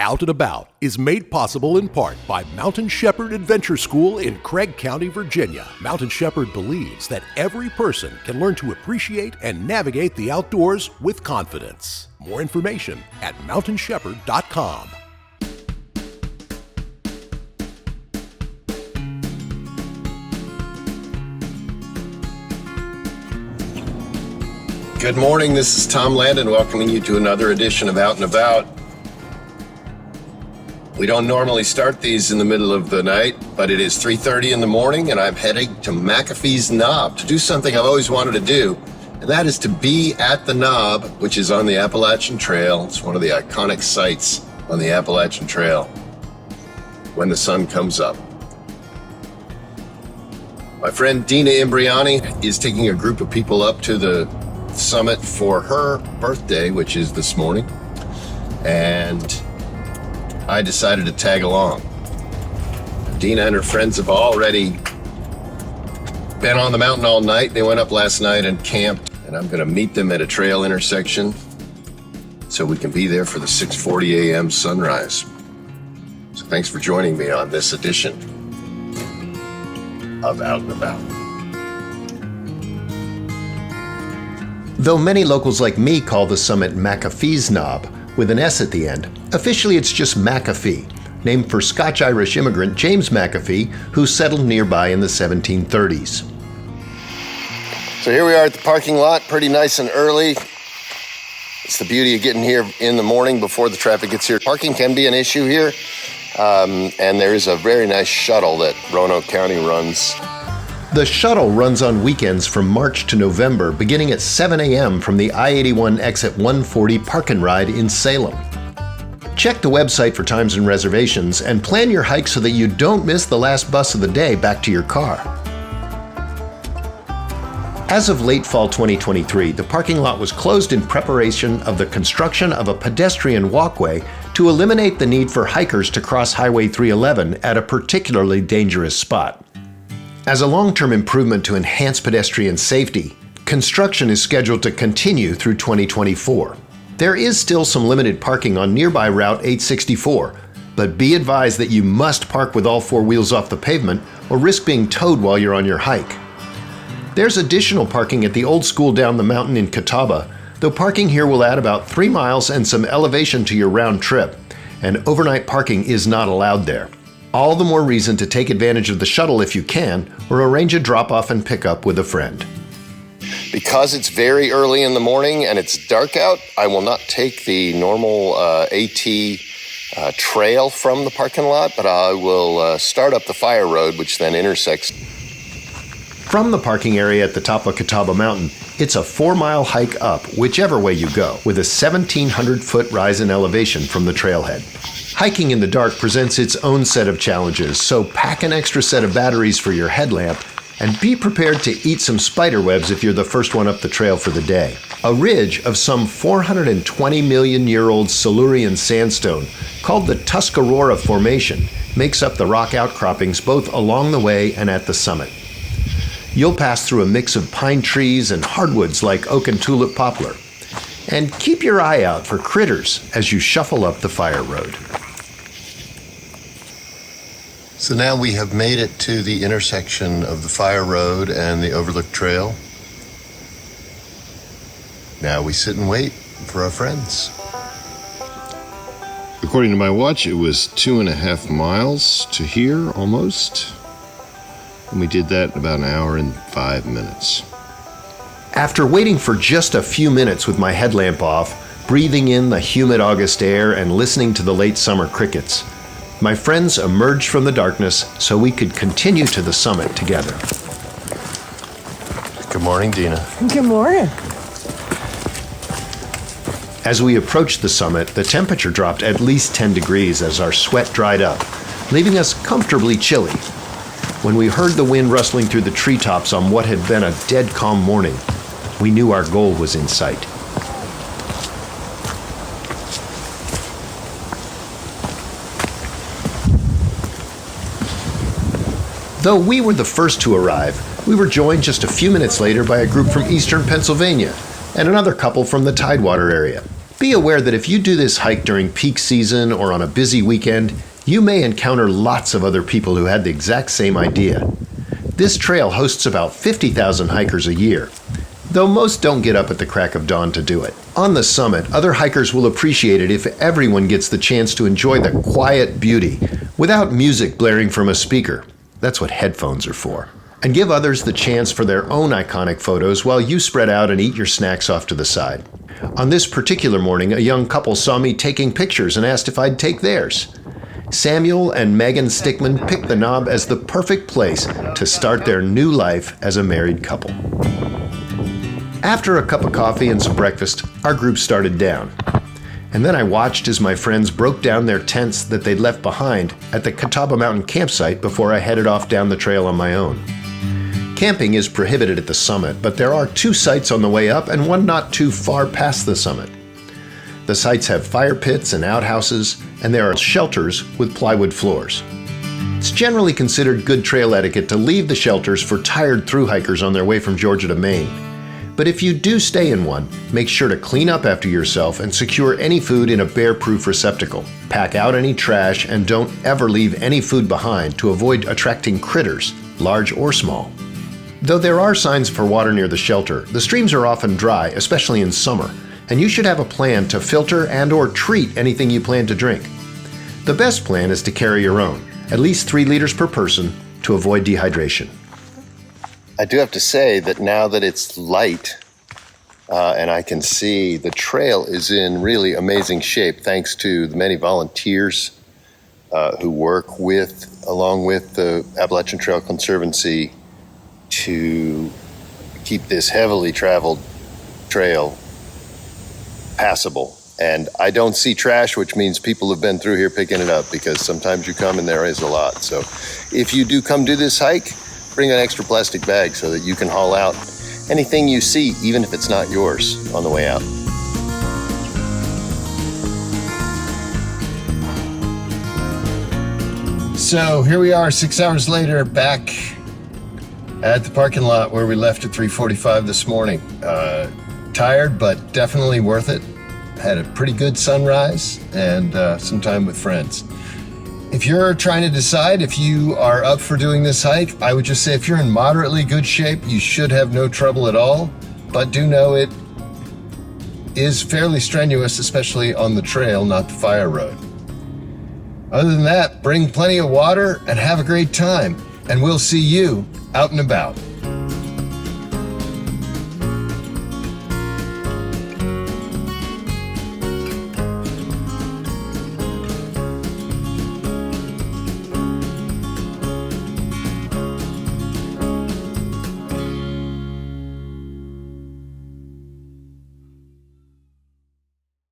Out and About is made possible in part by Mountain Shepherd Adventure School in Craig County, Virginia. Mountain Shepherd believes that every person can learn to appreciate and navigate the outdoors with confidence. More information at mountainshepherd.com. Good morning, this is Tom Landon welcoming you to another edition of Out and About. We don't normally start these in the middle of the night, but it is 3:30 in the morning and I'm heading to McAfee's Knob to do something I've always wanted to do, and that is to be at the Knob, which is on the Appalachian Trail. It's one of the iconic sites on the Appalachian Trail when the sun comes up. My friend Dina Imbriani is taking a group of people up to the summit for her birthday, which is this morning, and I decided to tag along. Dina and her friends have already been on the mountain all night. They went up last night and camped, and I'm going to meet them at a trail intersection so we can be there for the 6:40 a.m. sunrise. So thanks for joining me on this edition of Out and About. Though many locals like me call the summit McAfee's Knob, with an S at the end, officially it's just McAfee, named for Scotch-Irish immigrant James McAfee, who settled nearby in the 1730s. So here we are at the parking lot, pretty nice and early. It's the beauty of getting here in the morning before the traffic gets here. Parking can be an issue here, and there is a very nice shuttle that Roanoke County runs. The shuttle runs on weekends from March to November, beginning at 7 a.m. from the I-81 exit 140 park and ride in Salem. Check the website for times and reservations and plan your hike so that you don't miss the last bus of the day back to your car. As of late fall 2023, the parking lot was closed in preparation of the construction of a pedestrian walkway to eliminate the need for hikers to cross Highway 311 at a particularly dangerous spot. As a long-term improvement to enhance pedestrian safety, construction is scheduled to continue through 2024. There is still some limited parking on nearby Route 864, but be advised that you must park with all four wheels off the pavement or risk being towed while you're on your hike. There's additional parking at the old school down the mountain in Catawba, though parking here will add about 3 miles and some elevation to your round trip, and overnight parking is not allowed there. All the more reason to take advantage of the shuttle if you can, or arrange a drop-off and pick-up with a friend. Because it's very early in the morning and it's dark out, I will not take the normal AT trail from the parking lot, but I will start up the fire road, which then intersects. From the parking area at the top of Catawba Mountain, it's a 4-mile hike up whichever way you go, with a 1,700-foot rise in elevation from the trailhead. Hiking in the dark presents its own set of challenges, so pack an extra set of batteries for your headlamp and be prepared to eat some spider webs if you're the first one up the trail for the day. A ridge of some 420 million-year-old Silurian sandstone, called the Tuscarora Formation, makes up the rock outcroppings both along the way and at the summit. You'll pass through a mix of pine trees and hardwoods like oak and tulip poplar. And keep your eye out for critters as you shuffle up the fire road. So now we have made it to the intersection of the fire road and the Overlook Trail. Now we sit and wait for our friends. According to my watch, it was 2.5 miles to here, almost. And we did that in about an hour and 5 minutes. After waiting for just a few minutes with my headlamp off, breathing in the humid August air and listening to the late summer crickets, my friends emerged from the darkness so we could continue to the summit together. Good morning, Dina. Good morning. As we approached the summit, the temperature dropped at least 10 degrees as our sweat dried up, leaving us comfortably chilly. When we heard the wind rustling through the treetops on what had been a dead calm morning, we knew our goal was in sight. Though we were the first to arrive, we were joined just a few minutes later by a group from eastern Pennsylvania and another couple from the Tidewater area. Be aware that if you do this hike during peak season or on a busy weekend, you may encounter lots of other people who had the exact same idea. This trail hosts about 50,000 hikers a year, though most don't get up at the crack of dawn to do it. On the summit, other hikers will appreciate it if everyone gets the chance to enjoy the quiet beauty without music blaring from a speaker. That's what headphones are for. And give others the chance for their own iconic photos while you spread out and eat your snacks off to the side. On this particular morning, a young couple saw me taking pictures and asked if I'd take theirs. Samuel and Megan Stickman picked the knob as the perfect place to start their new life as a married couple. After a cup of coffee and some breakfast, our group started down. And then I watched as my friends broke down their tents that they'd left behind at the Catawba Mountain campsite before I headed off down the trail on my own. Camping is prohibited at the summit, but there are 2 sites on the way up and one not too far past the summit. The sites have fire pits and outhouses, and there are shelters with plywood floors. It's generally considered good trail etiquette to leave the shelters for tired thru hikers on their way from Georgia to Maine. But if you do stay in one, make sure to clean up after yourself and secure any food in a bear-proof receptacle. Pack out any trash and don't ever leave any food behind to avoid attracting critters, large or small. Though there are signs for water near the shelter, the streams are often dry, especially in summer, and you should have a plan to filter and/or treat anything you plan to drink. The best plan is to carry your own, at least 3 liters per person, to avoid dehydration. I do have to say that now that it's light and I can see, the trail is in really amazing shape thanks to the many volunteers who work along with the Appalachian Trail Conservancy to keep this heavily traveled trail passable. And I don't see trash, which means people have been through here picking it up, because sometimes you come and there is a lot. So if you do come do this hike, bring an extra plastic bag so that you can haul out anything you see, even if it's not yours, on the way out. So here we are 6 hours later, back at the parking lot where we left at 3:45 this morning. Tired, but definitely worth it. Had a pretty good sunrise and some time with friends. If you're trying to decide if you are up for doing this hike, I would just say if you're in moderately good shape, you should have no trouble at all. But do know it is fairly strenuous, especially on the trail, not the fire road. Other than that, bring plenty of water and have a great time. And we'll see you out and about.